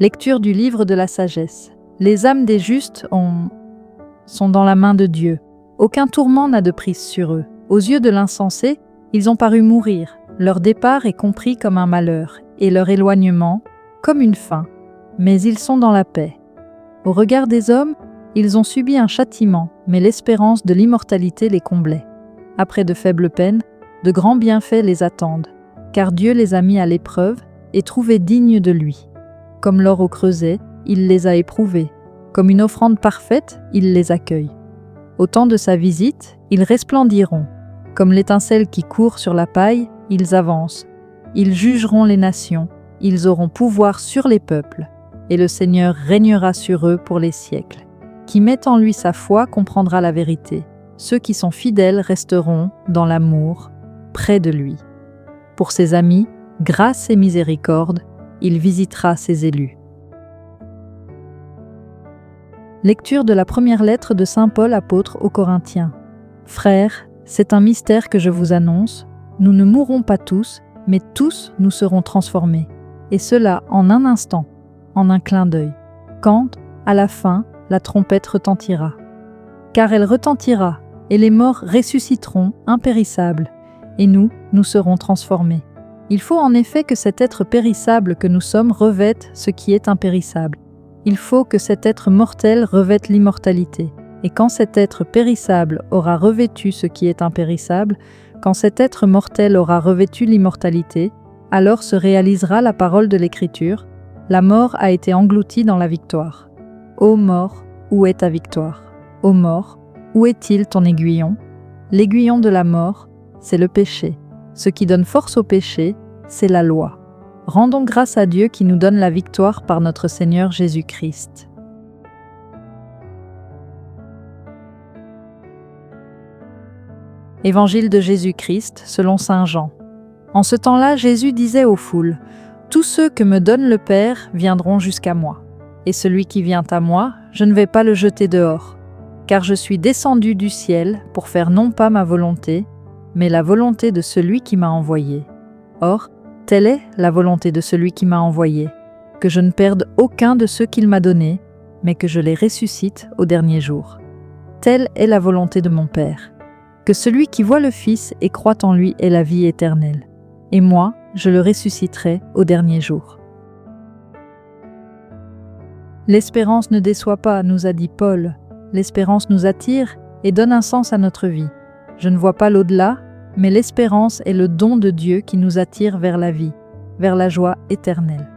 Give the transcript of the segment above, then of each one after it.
Lecture du livre de la sagesse. Les âmes des justes sont dans la main de Dieu. Aucun tourment n'a de prise sur eux. Aux yeux de l'insensé, ils ont paru mourir. Leur départ est compris comme un malheur, et leur éloignement comme une fin. Mais ils sont dans la paix. Au regard des hommes, ils ont subi un châtiment, mais l'espérance de l'immortalité les comblait. Après de faibles peines, de grands bienfaits les attendent, car Dieu les a mis à l'épreuve et trouvés dignes de lui. Comme l'or au creuset, il les a éprouvés. Comme une offrande parfaite, il les accueille. Au temps de sa visite, ils resplendiront. Comme l'étincelle qui court sur la paille, ils avancent. Ils jugeront les nations, ils auront pouvoir sur les peuples, et le Seigneur régnera sur eux pour les siècles. Qui met en lui sa foi comprendra la vérité. Ceux qui sont fidèles resteront dans l'amour, près de lui. Pour ses amis, grâce et miséricorde, il visitera ses élus. Lecture de la première lettre de saint Paul apôtre aux Corinthiens. Frères, c'est un mystère que je vous annonce, nous ne mourrons pas tous, mais tous nous serons transformés, et cela en un instant, en un clin d'œil, quand, à la fin, la trompette retentira. Car elle retentira, et les morts ressusciteront impérissables, et nous serons transformés. Il faut en effet que cet être périssable que nous sommes revête ce qui est impérissable. Il faut que cet être mortel revête l'immortalité. Et quand cet être périssable aura revêtu ce qui est impérissable, quand cet être mortel aura revêtu l'immortalité, alors se réalisera la parole de l'Écriture, la mort a été engloutie dans la victoire. Ô mort, où est ta victoire? Ô mort, où est-il ton aiguillon? L'aiguillon de la mort, c'est le péché. Ce qui donne force au péché, c'est la loi. Rendons grâce à Dieu qui nous donne la victoire par notre Seigneur Jésus-Christ. Évangile de Jésus-Christ selon saint Jean. En ce temps-là, Jésus disait aux foules, « Tous ceux que me donne le Père viendront jusqu'à moi. Et celui qui vient à moi, je ne vais pas le jeter dehors. Car je suis descendu du ciel pour faire non pas ma volonté, mais la volonté de celui qui m'a envoyé. Or, telle est la volonté de celui qui m'a envoyé, que je ne perde aucun de ceux qu'il m'a donnés, mais que je les ressuscite au dernier jour. Telle est la volonté de mon Père, que celui qui voit le Fils et croit en lui ait la vie éternelle. Et moi, je le ressusciterai au dernier jour. » L'espérance ne déçoit pas, nous a dit Paul. L'espérance nous attire et donne un sens à notre vie. Je ne vois pas l'au-delà, mais l'espérance est le don de Dieu qui nous attire vers la vie, vers la joie éternelle.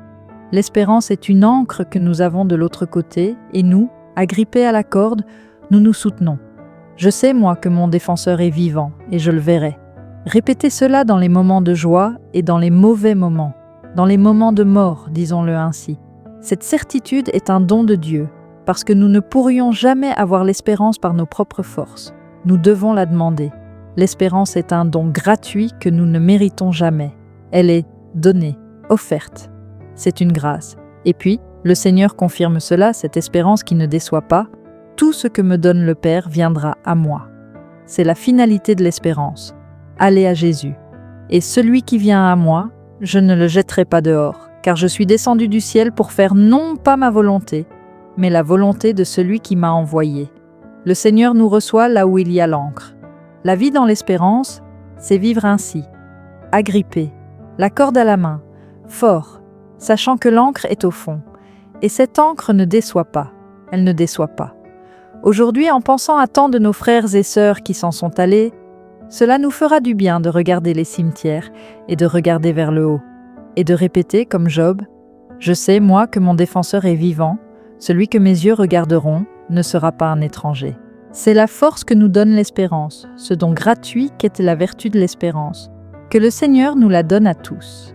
L'espérance est une ancre que nous avons de l'autre côté, et nous, agrippés à la corde, nous nous soutenons. Je sais, moi, que mon défenseur est vivant, et je le verrai. Répétez cela dans les moments de joie et dans les mauvais moments, dans les moments de mort, disons-le ainsi. Cette certitude est un don de Dieu, parce que nous ne pourrions jamais avoir l'espérance par nos propres forces. Nous devons la demander. L'espérance est un don gratuit que nous ne méritons jamais. Elle est donnée, offerte. C'est une grâce. Et puis, le Seigneur confirme cela, cette espérance qui ne déçoit pas. Tout ce que me donne le Père viendra à moi. C'est la finalité de l'espérance. Aller à Jésus. Et celui qui vient à moi, je ne le jetterai pas dehors, car je suis descendu du ciel pour faire non pas ma volonté, mais la volonté de celui qui m'a envoyé. Le Seigneur nous reçoit là où il y a l'ancre. La vie dans l'espérance, c'est vivre ainsi, agrippé, la corde à la main, fort, sachant que l'ancre est au fond. Et cette ancre ne déçoit pas, elle ne déçoit pas. Aujourd'hui, en pensant à tant de nos frères et sœurs qui s'en sont allés, cela nous fera du bien de regarder les cimetières et de regarder vers le haut, et de répéter comme Job, « Je sais, moi, que mon défenseur est vivant, celui que mes yeux regarderont ne sera pas un étranger. » C'est la force que nous donne l'espérance, ce don gratuit qu'est la vertu de l'espérance. Que le Seigneur nous la donne à tous.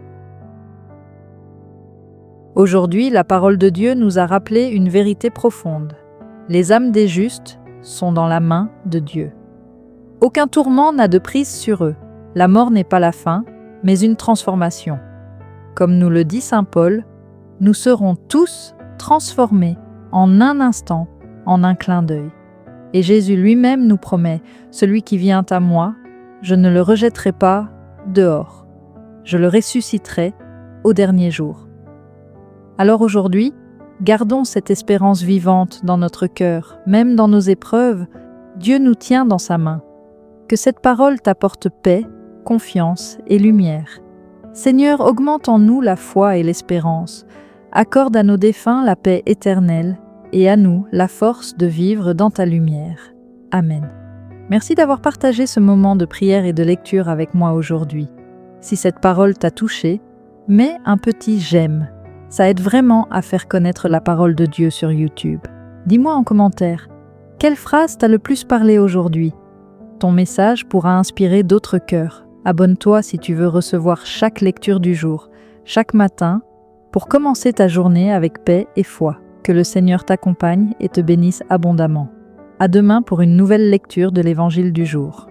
Aujourd'hui, la parole de Dieu nous a rappelé une vérité profonde. Les âmes des justes sont dans la main de Dieu. Aucun tourment n'a de prise sur eux. La mort n'est pas la fin, mais une transformation. Comme nous le dit saint Paul, nous serons tous transformés en un instant, en un clin d'œil. Et Jésus lui-même nous promet, « Celui qui vient à moi, je ne le rejetterai pas dehors. Je le ressusciterai au dernier jour. » Alors aujourd'hui, Gardons cette espérance vivante dans notre cœur, même dans nos épreuves. Dieu nous tient dans sa main. Que cette parole t'apporte paix, confiance et lumière. Seigneur, augmente en nous la foi et l'espérance. Accorde à nos défunts la paix éternelle et à nous la force de vivre dans ta lumière. Amen. Merci d'avoir partagé ce moment de prière et de lecture avec moi aujourd'hui. Si cette parole t'a touché, mets un petit j'aime. Ça aide vraiment à faire connaître la parole de Dieu sur YouTube. Dis-moi en commentaire, quelle phrase t'a le plus parlé aujourd'hui? Ton message pourra inspirer d'autres cœurs. Abonne-toi si tu veux recevoir chaque lecture du jour, chaque matin, pour commencer ta journée avec paix et foi. Que le Seigneur t'accompagne et te bénisse abondamment. À demain pour une nouvelle lecture de l'Évangile du jour.